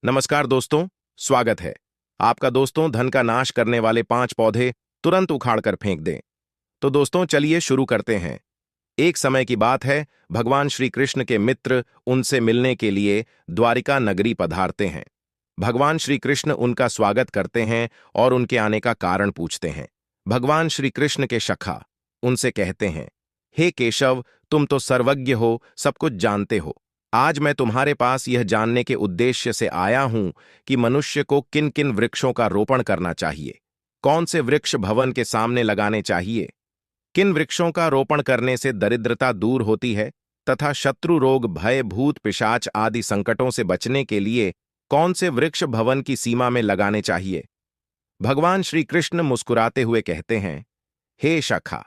नमस्कार दोस्तों, स्वागत है आपका। दोस्तों, धन का नाश करने वाले 5 पौधे तुरंत उखाड़कर फेंक दें। तो दोस्तों चलिए शुरू करते हैं। एक समय की बात है, भगवान श्री कृष्ण के मित्र उनसे मिलने के लिए द्वारिका नगरी पधारते हैं। भगवान श्री कृष्ण उनका स्वागत करते हैं और उनके आने का कारण पूछते हैं। भगवान श्री कृष्ण के सखा उनसे कहते हैं, हे केशव, तुम तो सर्वज्ञ हो, सब कुछ जानते हो। आज मैं तुम्हारे पास यह जानने के उद्देश्य से आया हूं कि मनुष्य को किन किन वृक्षों का रोपण करना चाहिए, कौन से वृक्ष भवन के सामने लगाने चाहिए, किन वृक्षों का रोपण करने से दरिद्रता दूर होती है तथा शत्रु रोग, भय, भूत, पिशाच आदि संकटों से बचने के लिए कौन से वृक्ष भवन की सीमा में लगाने चाहिए। भगवान श्री कृष्ण मुस्कुराते हुए कहते हैं, हे शखा,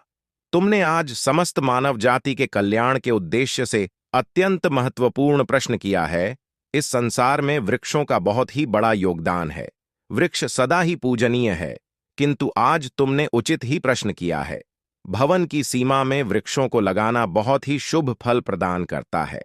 तुमने आज समस्त मानव जाति के कल्याण के उद्देश्य से अत्यंत महत्वपूर्ण प्रश्न किया है। इस संसार में वृक्षों का बहुत ही बड़ा योगदान है। वृक्ष सदा ही पूजनीय है, किंतु आज तुमने उचित ही प्रश्न किया है। भवन की सीमा में वृक्षों को लगाना बहुत ही शुभ फल प्रदान करता है।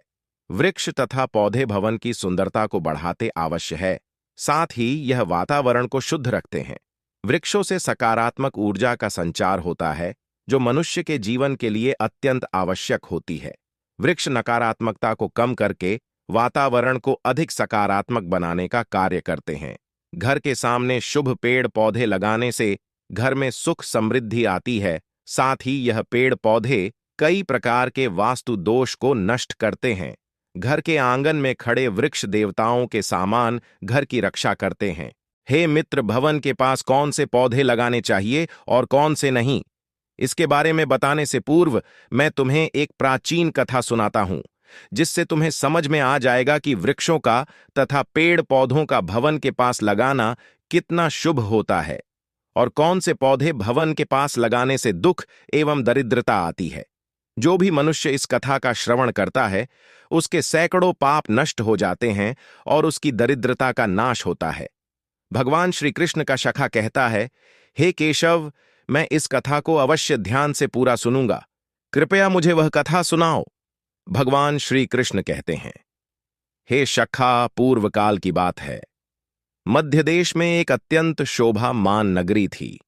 वृक्ष तथा पौधे भवन की सुंदरता को बढ़ाते अवश्य है, साथ ही यह वातावरण को शुद्ध रखते हैं। वृक्षों से सकारात्मक ऊर्जा का संचार होता है, जो मनुष्य के जीवन के लिए अत्यंत आवश्यक होती है। वृक्ष नकारात्मकता को कम करके वातावरण को अधिक सकारात्मक बनाने का कार्य करते हैं। घर के सामने शुभ पेड़ पौधे लगाने से घर में सुख समृद्धि आती है। साथ ही यह पेड़ पौधे कई प्रकार के वास्तु दोष को नष्ट करते हैं। घर के आंगन में खड़े वृक्ष देवताओं के समान घर की रक्षा करते हैं। हे मित्र, भवन के पास कौन से पौधे लगाने चाहिए और कौन से नहीं, इसके बारे में बताने से पूर्व मैं तुम्हें एक प्राचीन कथा सुनाता हूं, जिससे तुम्हें समझ में आ जाएगा कि वृक्षों का तथा पेड़ पौधों का भवन के पास लगाना कितना शुभ होता है और कौन से पौधे भवन के पास लगाने से दुख एवं दरिद्रता आती है। जो भी मनुष्य इस कथा का श्रवण करता है, उसके सैकड़ों पाप नष्ट हो जाते हैं और उसकी दरिद्रता का नाश होता है। भगवान श्री कृष्ण का सखा कहता है, हे केशव, मैं इस कथा को अवश्य ध्यान से पूरा सुनूंगा, कृपया मुझे वह कथा सुनाओ। भगवान श्री कृष्ण कहते हैं, हे सखा, पूर्व काल की बात है। मध्य देश में एक अत्यंत शोभामान नगरी थी।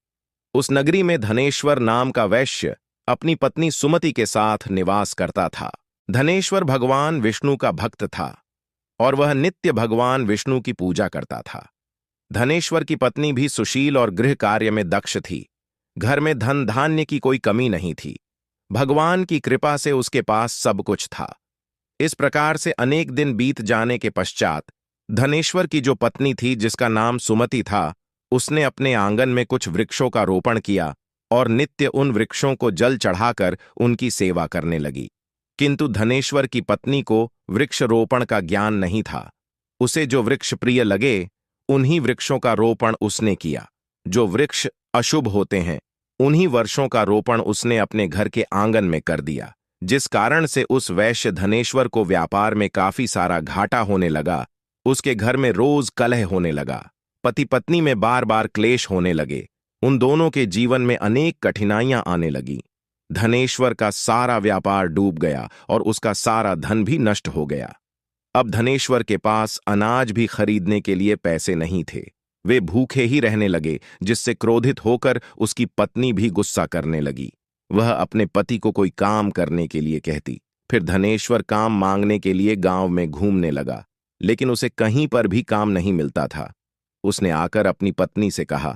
उस नगरी में धनेश्वर नाम का वैश्य अपनी पत्नी सुमति के साथ निवास करता था। धनेश्वर भगवान विष्णु का भक्त था और वह नित्य भगवान विष्णु की पूजा करता था। धनेश्वर की पत्नी भी सुशील और गृह कार्य में दक्ष थी। घर में धन धान्य की कोई कमी नहीं थी। भगवान की कृपा से उसके पास सब कुछ था। इस प्रकार से अनेक दिन बीत जाने के पश्चात धनेश्वर की जो पत्नी थी, जिसका नाम सुमति था, उसने अपने आंगन में कुछ वृक्षों का रोपण किया और नित्य उन वृक्षों को जल चढ़ाकर उनकी सेवा करने लगी। किंतु धनेश्वर की पत्नी को वृक्ष रोपण का ज्ञान नहीं था। उसे जो वृक्ष प्रिय लगे, उन्हीं वृक्षों का रोपण उसने किया। जो वृक्ष अशुभ होते हैं, उन्हीं वर्षों का रोपण उसने अपने घर के आंगन में कर दिया, जिस कारण से उस वैश्य धनेश्वर को व्यापार में काफी सारा घाटा होने लगा। उसके घर में रोज कलह होने लगा। पति पत्नी में बार बार क्लेश होने लगे। उन दोनों के जीवन में अनेक कठिनाइयां आने लगी। धनेश्वर का सारा व्यापार डूब गया और उसका सारा धन भी नष्ट हो गया। अब धनेश्वर के पास अनाज भी खरीदने के लिए पैसे नहीं थे। वे भूखे ही रहने लगे, जिससे क्रोधित होकर उसकी पत्नी भी गुस्सा करने लगी। वह अपने पति को कोई काम करने के लिए कहती। फिर धनेश्वर काम मांगने के लिए गांव में घूमने लगा, लेकिन उसे कहीं पर भी काम नहीं मिलता था। उसने आकर अपनी पत्नी से कहा,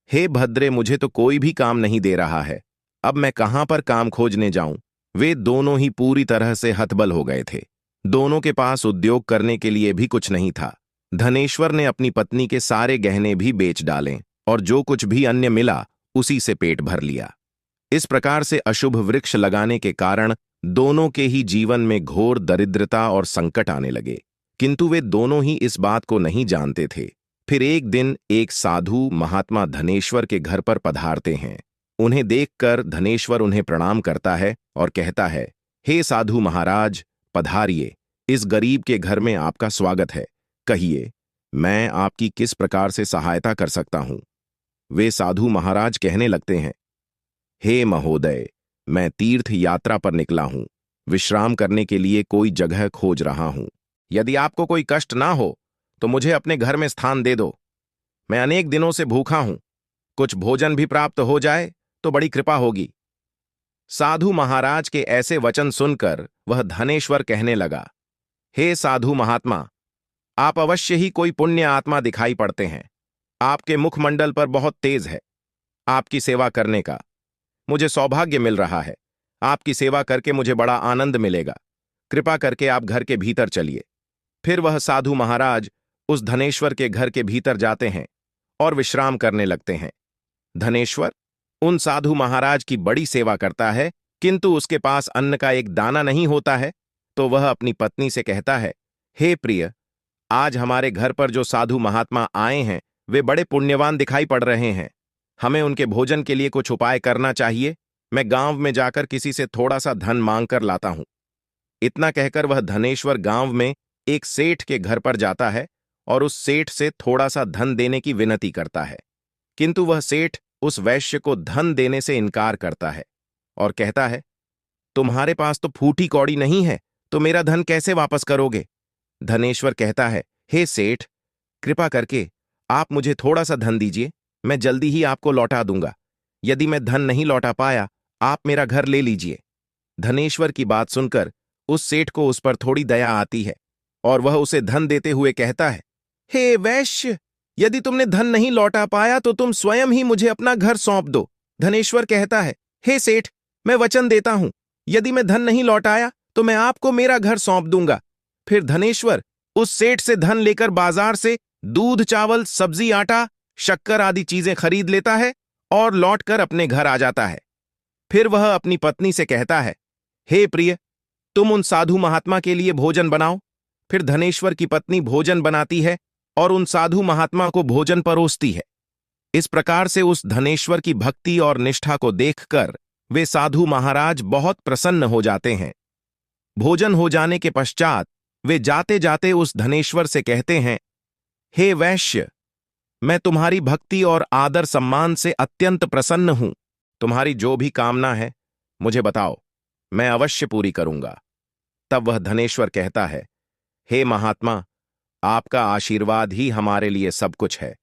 हे भद्रे, मुझे तो कोई भी काम नहीं दे रहा है। अब मैं कहां पर काम खोजने जाऊं। वे दोनों ही पूरी तरह से हतबल हो गए थे। दोनों के पास उद्योग करने के लिए भी कुछ नहीं था। धनेश्वर ने अपनी पत्नी के सारे गहने भी बेच डाले और जो कुछ भी अन्य मिला उसी से पेट भर लिया। इस प्रकार से अशुभ वृक्ष लगाने के कारण दोनों के ही जीवन में घोर दरिद्रता और संकट आने लगे, किंतु वे दोनों ही इस बात को नहीं जानते थे। फिर एक दिन एक साधु महात्मा धनेश्वर के घर पर पधारते हैं। उन्हें देखकर धनेश्वर उन्हें प्रणाम करता है और कहता है, हे साधु महाराज, पधारिए, इस गरीब के घर में आपका स्वागत है। कहिए, मैं आपकी किस प्रकार से सहायता कर सकता हूं। वे साधु महाराज कहने लगते हैं, हे महोदय, मैं तीर्थ यात्रा पर निकला हूं। विश्राम करने के लिए कोई जगह खोज रहा हूं। यदि आपको कोई कष्ट ना हो तो मुझे अपने घर में स्थान दे दो। मैं अनेक दिनों से भूखा हूं। कुछ भोजन भी प्राप्त हो जाए तो बड़ी कृपा होगी। साधु महाराज के ऐसे वचन सुनकर वह धनेश्वर कहने लगा, हे साधु महात्मा, आप अवश्य ही कोई पुण्य आत्मा दिखाई पड़ते हैं। आपके मुखमंडल पर बहुत तेज है आपकी सेवा करने का। मुझे सौभाग्य मिल रहा है। आपकी सेवा करके मुझे बड़ा आनंद मिलेगा। कृपा करके आप घर के भीतर चलिए। फिर वह साधु महाराज उस धनेश्वर के घर के भीतर जाते हैं और विश्राम करने लगते हैं। धनेश्वर उन साधु महाराज की बड़ी सेवा करता है, किंतु उसके पास अन्न का एक दाना नहीं होता है। तो वह अपनी पत्नी से कहता है, हे प्रिय, आज हमारे घर पर जो साधु महात्मा आए हैं वे बड़े पुण्यवान दिखाई पड़ रहे हैं। हमें उनके भोजन के लिए कुछ उपाय करना चाहिए। मैं गांव में जाकर किसी से थोड़ा सा धन मांग कर लाता हूं। इतना कहकर वह धनेश्वर गांव में एक सेठ के घर पर जाता है और उस सेठ से थोड़ा सा धन देने की विनती करता है। किंतु वह सेठ उस वैश्य को धन देने से इनकार करता है और कहता है, तुम्हारे पास तो फूटी कौड़ी नहीं है, तो मेरा धन कैसे वापस करोगे? धनेश्वर कहता है, हे सेठ, कृपा करके आप मुझे थोड़ा सा धन दीजिए, मैं जल्दी ही आपको लौटा दूंगा। यदि मैं धन नहीं लौटा पाया, आप मेरा घर ले लीजिए। धनेश्वर की बात सुनकर उस सेठ को उस पर थोड़ी दया आती है और वह उसे धन देते हुए कहता है, हे वैश्य, यदि तुमने धन नहीं लौटा पाया तो तुम स्वयं ही मुझे अपना घर सौंप दो। धनेश्वर कहता है, हे सेठ, मैं वचन देता हूं, यदि मैं धन नहीं लौटाया तो मैं आपको मेरा घर सौंप दूंगा। फिर धनेश्वर उस सेठ से धन लेकर बाजार से दूध, चावल, सब्जी, आटा, शक्कर आदि चीजें खरीद लेता है और लौटकर अपने घर आ जाता है। फिर वह अपनी पत्नी से कहता है, हे प्रिय, तुम उन साधु महात्मा के लिए भोजन बनाओ। फिर धनेश्वर की पत्नी भोजन बनाती है और उन साधु महात्मा को भोजन परोसती है। इस प्रकार से उस धनेश्वर की भक्ति और निष्ठा को देखकर वे साधु महाराज बहुत प्रसन्न हो जाते हैं। भोजन हो जाने के पश्चात वे जाते जाते उस धनेश्वर से कहते हैं, हे वैश्य, मैं तुम्हारी भक्ति और आदर सम्मान से अत्यंत प्रसन्न हूं। तुम्हारी जो भी कामना है मुझे बताओ, मैं अवश्य पूरी करूंगा। तब वह धनेश्वर कहता है, हे महात्मा, आपका आशीर्वाद ही हमारे लिए सब कुछ है,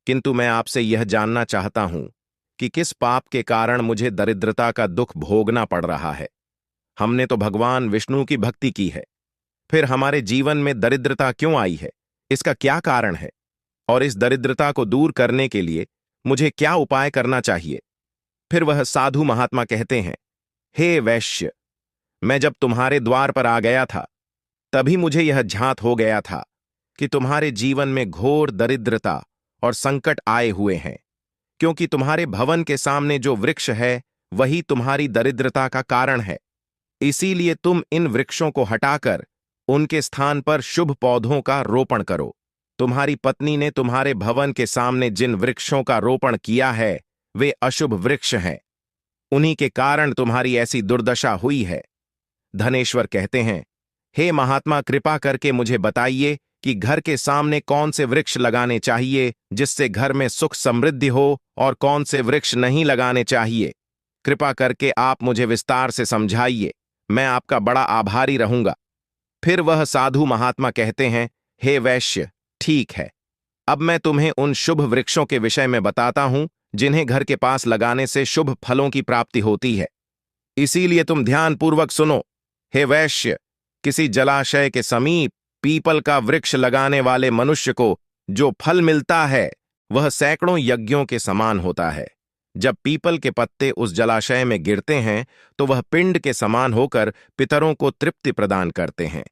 किंतु मैं आपसे यह जानना चाहता हूं कि किस पाप के कारण मुझे दरिद्रता का दुख भोगना पड़ रहा है। हमने तो भगवान विष्णु की भक्ति की है, फिर हमारे जीवन में दरिद्रता क्यों आई है? इसका क्या कारण है? और इस दरिद्रता को दूर करने के लिए मुझे क्या उपाय करना चाहिए? फिर वह साधु महात्मा कहते हैं, हे वैश्य, मैं जब तुम्हारे द्वार पर आ गया था तभी मुझे यह झांत हो गया था कि तुम्हारे जीवन में घोर दरिद्रता और संकट आए हुए हैं, क्योंकि तुम्हारे भवन के सामने जो वृक्ष है वही तुम्हारी दरिद्रता का कारण है। इसीलिए तुम इन वृक्षों को हटाकर उनके स्थान पर शुभ पौधों का रोपण करो। तुम्हारी पत्नी ने तुम्हारे भवन के सामने जिन वृक्षों का रोपण किया है वे अशुभ वृक्ष हैं, उन्हीं के कारण तुम्हारी ऐसी दुर्दशा हुई है। धनेश्वर कहते हैं, हे महात्मा, कृपा करके मुझे बताइए कि घर के सामने कौन से वृक्ष लगाने चाहिए जिससे घर में सुख समृद्धि हो और कौन से वृक्ष नहीं लगाने चाहिए। कृपा करके आप मुझे विस्तार से समझाइए, मैं आपका बड़ा आभारी रहूंगा। फिर वह साधु महात्मा कहते हैं, हे वैश्य, ठीक है, अब मैं तुम्हें उन शुभ वृक्षों के विषय में बताता हूं जिन्हें घर के पास लगाने से शुभ फलों की प्राप्ति होती है। इसीलिए तुम ध्यानपूर्वक सुनो। हे वैश्य, किसी जलाशय के समीप पीपल का वृक्ष लगाने वाले मनुष्य को जो फल मिलता है वह सैकड़ों यज्ञों के समान होता है। जब पीपल के पत्ते उस जलाशय में गिरते हैं तो वह पिंड के समान होकर पितरों को तृप्ति प्रदान करते हैं।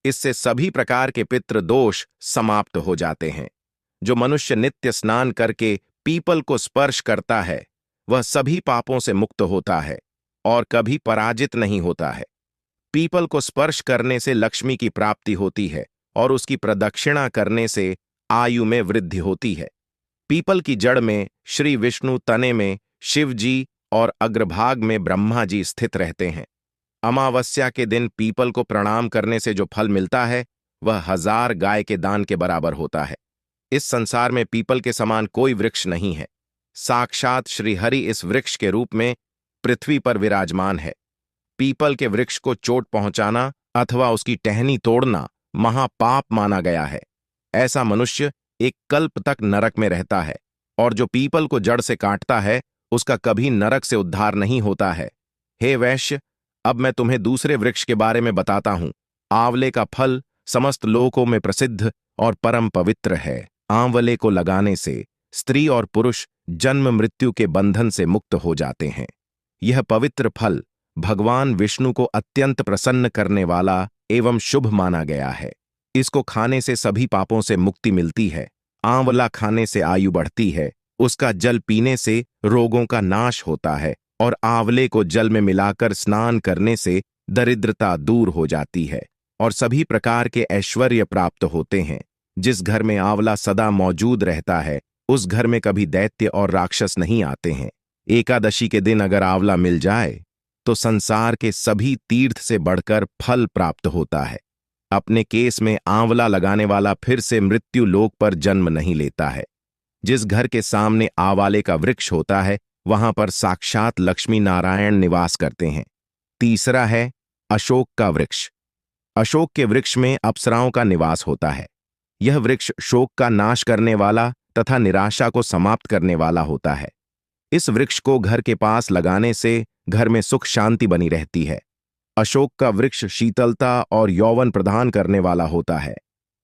इससे सभी प्रकार के पितृ दोष समाप्त हो जाते हैं। जो मनुष्य नित्य स्नान करके पीपल को स्पर्श करता है वह सभी पापों से मुक्त होता है और कभी पराजित नहीं होता है। पीपल को स्पर्श करने से लक्ष्मी की प्राप्ति होती है और उसकी प्रदक्षिणा करने से आयु में वृद्धि होती है। पीपल की जड़ में श्री विष्णु, तने में शिव जी और अग्रभाग में ब्रह्मा जी स्थित रहते हैं। अमावस्या के दिन पीपल को प्रणाम करने से जो फल मिलता है वह 1000 गाय के दान के बराबर होता है। इस संसार में पीपल के समान कोई वृक्ष नहीं है। साक्षात श्रीहरि इस वृक्ष के रूप में पृथ्वी पर विराजमान है। पीपल के वृक्ष को चोट पहुंचाना अथवा उसकी टहनी तोड़ना महापाप माना गया है। ऐसा मनुष्य एक कल्प तक नरक में रहता है, और जो पीपल को जड़ से काटता है उसका कभी नरक से उद्धार नहीं होता है। हे वैश्य, अब मैं तुम्हें दूसरे वृक्ष के बारे में बताता हूं। आंवले का फल समस्त लोकों में प्रसिद्ध और परम पवित्र है। आंवले को लगाने से स्त्री और पुरुष जन्म मृत्यु के बंधन से मुक्त हो जाते हैं। यह पवित्र फल भगवान विष्णु को अत्यंत प्रसन्न करने वाला एवं शुभ माना गया है। इसको खाने से सभी पापों से मुक्ति मिलती है। आंवला खाने से आयु बढ़ती है, उसका जल पीने से रोगों का नाश होता है, और आंवले को जल में मिलाकर स्नान करने से दरिद्रता दूर हो जाती है और सभी प्रकार के ऐश्वर्य प्राप्त होते हैं। जिस घर में आंवला सदा मौजूद रहता है उस घर में कभी दैत्य और राक्षस नहीं आते हैं। एकादशी के दिन अगर आंवला मिल जाए तो संसार के सभी तीर्थ से बढ़कर फल प्राप्त होता है। अपने केस में आंवला लगाने वाला फिर से मृत्यु लोक पर जन्म नहीं लेता है। जिस घर के सामने आंवले का वृक्ष होता है वहां पर साक्षात लक्ष्मी नारायण निवास करते हैं। तीसरा है अशोक का वृक्ष। अशोक के वृक्ष में अप्सराओं का निवास होता है। यह वृक्ष शोक का नाश करने वाला तथा निराशा को समाप्त करने वाला होता है। इस वृक्ष को घर के पास लगाने से घर में सुख शांति बनी रहती है। अशोक का वृक्ष शीतलता और यौवन प्रदान करने वाला होता है।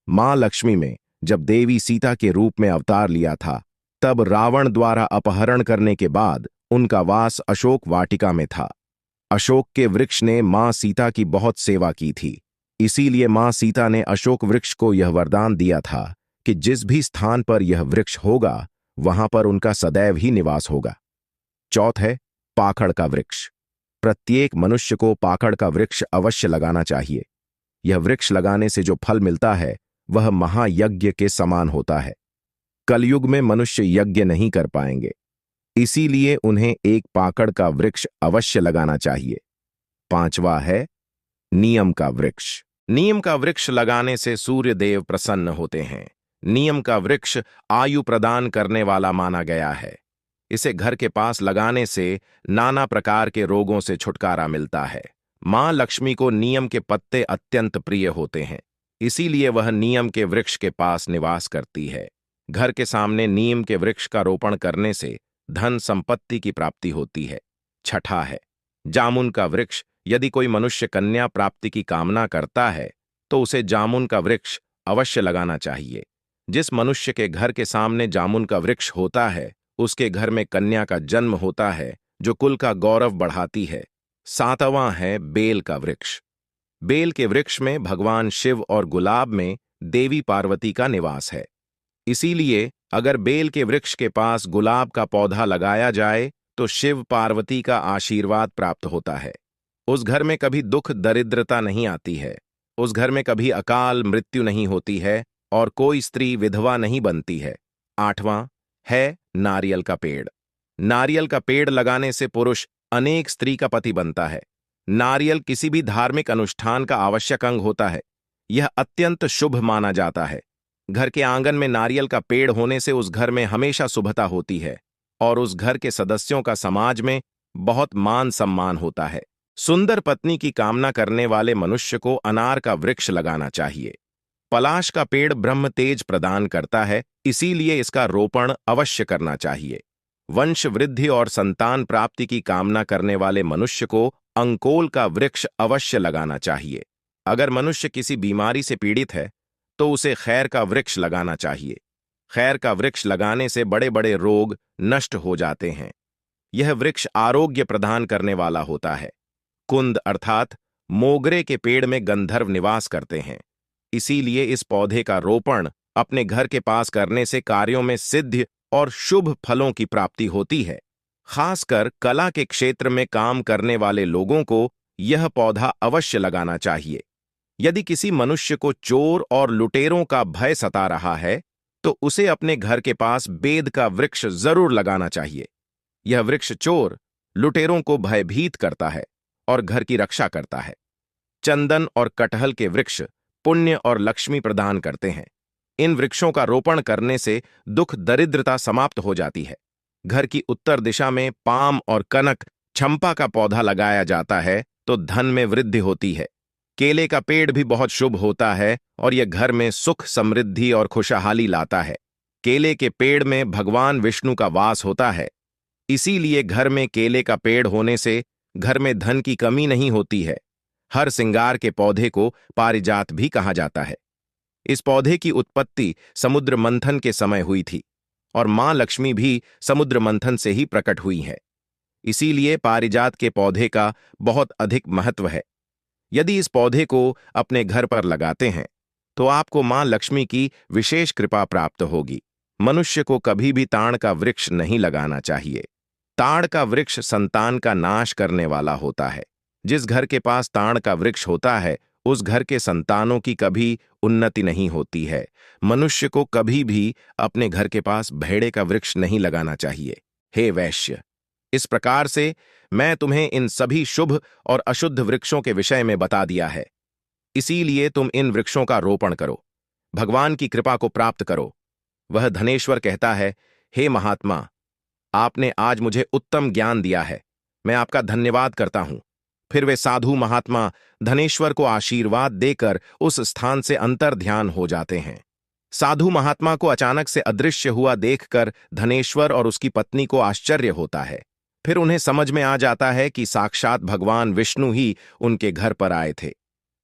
मां लक्ष्मी में जब देवी सीता के रूप में अवतार लिया था तब रावण द्वारा अपहरण करने के बाद उनका वास अशोक वाटिका में था। अशोक के वृक्ष ने मां सीता की बहुत सेवा की थी, इसीलिए मां सीता ने अशोक वृक्ष को यह वरदान दिया था कि जिस भी स्थान पर यह वृक्ष होगा वहां पर उनका सदैव ही निवास होगा। चौथ है पाखड़ का वृक्ष। प्रत्येक मनुष्य को पाखड़ का वृक्ष अवश्य लगाना चाहिए। यह वृक्ष लगाने से जो फल मिलता है वह महायज्ञ के समान होता है। कलयुग में मनुष्य यज्ञ नहीं कर पाएंगे, इसीलिए उन्हें एक पाखड़ का वृक्ष अवश्य लगाना चाहिए। पांचवा है नीम का वृक्ष। नीम का वृक्ष लगाने से सूर्य देव प्रसन्न होते हैं। नीम का वृक्ष आयु प्रदान करने वाला माना गया है। इसे घर के पास लगाने से नाना प्रकार के रोगों से छुटकारा मिलता है। मां लक्ष्मी को नीम के पत्ते अत्यंत प्रिय होते हैं, इसीलिए वह नीम के वृक्ष के पास निवास करती है। घर के सामने नीम के वृक्ष का रोपण करने से धन संपत्ति की प्राप्ति होती है। छठा है जामुन का वृक्ष। यदि कोई मनुष्य कन्या प्राप्ति की कामना करता है तो उसे जामुन का वृक्ष अवश्य लगाना चाहिए। जिस मनुष्य के घर के सामने जामुन का वृक्ष होता है उसके घर में कन्या का जन्म होता है, जो कुल का गौरव बढ़ाती है। सातवां है बेल का वृक्ष। बेल के वृक्ष में भगवान शिव और गुलाब में देवी पार्वती का निवास है, इसीलिए अगर बेल के वृक्ष के पास गुलाब का पौधा लगाया जाए तो शिव पार्वती का आशीर्वाद प्राप्त होता है। उस घर में कभी दुख दरिद्रता नहीं आती है, उस घर में कभी अकाल मृत्यु नहीं होती है और कोई स्त्री विधवा नहीं बनती है। आठवां है नारियल का पेड़। नारियल का पेड़ लगाने से पुरुष अनेक स्त्री का पति बनता है। नारियल किसी भी धार्मिक अनुष्ठान का आवश्यक अंग होता है। यह अत्यंत शुभ माना जाता है। घर के आंगन में नारियल का पेड़ होने से उस घर में हमेशा शुभता होती है और उस घर के सदस्यों का समाज में बहुत मान सम्मान होता है। सुंदर पत्नी की कामना करने वाले मनुष्य को अनार का वृक्ष लगाना चाहिए। पलाश का पेड़ ब्रह्म तेज प्रदान करता है, इसीलिए इसका रोपण अवश्य करना चाहिए। वंश वृद्धि और संतान प्राप्ति की कामना करने वाले मनुष्य को अंकोल का वृक्ष अवश्य लगाना चाहिए। अगर मनुष्य किसी बीमारी से पीड़ित है तो उसे खैर का वृक्ष लगाना चाहिए। खैर का वृक्ष लगाने से बड़े बड़े रोग नष्ट हो जाते हैं। यह वृक्ष आरोग्य प्रदान करने वाला होता है। कुंद अर्थात मोगरे के पेड़ में गंधर्व निवास करते हैं, इसीलिए इस पौधे का रोपण अपने घर के पास करने से कार्यों में सिद्धि और शुभ फलों की प्राप्ति होती है। खासकर कला के क्षेत्र में काम करने वाले लोगों को यह पौधा अवश्य लगाना चाहिए। यदि किसी मनुष्य को चोर और लुटेरों का भय सता रहा है तो उसे अपने घर के पास बेद का वृक्ष जरूर लगाना चाहिए। यह वृक्ष चोर लुटेरों को भयभीत करता है और घर की रक्षा करता है। चंदन और कटहल के वृक्ष पुण्य और लक्ष्मी प्रदान करते हैं। इन वृक्षों का रोपण करने से दुख दरिद्रता समाप्त हो जाती है। घर की उत्तर दिशा में पाम और कनक चंपा का पौधा लगाया जाता है तो धन में वृद्धि होती है। केले का पेड़ भी बहुत शुभ होता है और यह घर में सुख, समृद्धि और खुशहाली लाता है। केले के पेड़ में भगवान विष्णु का वास होता है। इसीलिए घर में केले का पेड़ होने से घर में धन की कमी नहीं होती है। हर श्रृंगार के पौधे को पारिजात भी कहा जाता है। इस पौधे की उत्पत्ति समुद्र मंथन के समय हुई थी और मां लक्ष्मी भी समुद्र मंथन से ही प्रकट हुई है। इसीलिए पारिजात के पौधे का बहुत अधिक महत्व है। यदि इस पौधे को अपने घर पर लगाते हैं तो आपको मां लक्ष्मी की विशेष कृपा प्राप्त होगी। मनुष्य को कभी भी ताड़ का वृक्ष नहीं लगाना चाहिए। ताड़ का वृक्ष संतान का नाश करने वाला होता है। जिस घर के पास ताड़ का वृक्ष होता है उस घर के संतानों की कभी उन्नति नहीं होती है। मनुष्य को कभी भी अपने घर के पास भेड़े का वृक्ष नहीं लगाना चाहिए। हे वैश्य, इस प्रकार से मैं तुम्हें इन सभी शुभ और अशुद्ध वृक्षों के विषय में बता दिया है। इसीलिए तुम इन वृक्षों का रोपण करो, भगवान की कृपा को प्राप्त करो। वह धनेश्वर कहता है, हे महात्मा, आपने आज मुझे उत्तम ज्ञान दिया है, मैं आपका धन्यवाद करता हूं। फिर वे साधु महात्मा धनेश्वर को आशीर्वाद देकर उस स्थान से अंतर्ध्यान हो जाते हैं। साधु महात्मा को अचानक से अदृश्य हुआ देखकर धनेश्वर और उसकी पत्नी को आश्चर्य होता है। फिर उन्हें समझ में आ जाता है कि साक्षात भगवान विष्णु ही उनके घर पर आए थे।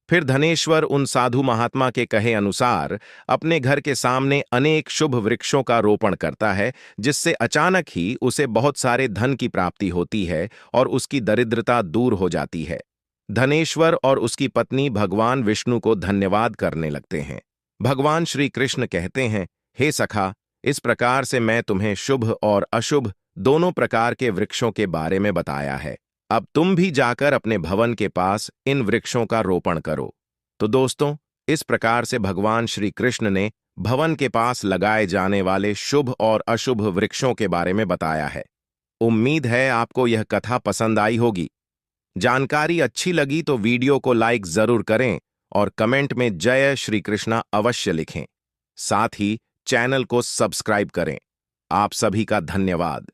फिर धनेश्वर उन साधु महात्मा के कहे अनुसार अपने घर के सामने अनेक शुभ वृक्षों का रोपण करता है, जिससे अचानक ही उसे बहुत सारे धन की प्राप्ति होती है और उसकी दरिद्रता दूर हो जाती है। धनेश्वर और उसकी पत्नी भगवान विष्णु को धन्यवाद करने लगते हैं। भगवान श्री कृष्ण कहते हैं, हे सखा, इस प्रकार से मैं तुम्हें शुभ और अशुभ दोनों प्रकार के वृक्षों के बारे में बताया है। अब तुम भी जाकर अपने भवन के पास इन वृक्षों का रोपण करो। तो दोस्तों, इस प्रकार से भगवान श्री कृष्ण ने भवन के पास लगाए जाने वाले शुभ और अशुभ वृक्षों के बारे में बताया है। उम्मीद है आपको यह कथा पसंद आई होगी। जानकारी अच्छी लगी तो वीडियो को लाइक जरूर करें और कमेंट में जय श्री कृष्णा अवश्य लिखें। साथ ही चैनल को सब्सक्राइब करें। आप सभी का धन्यवाद।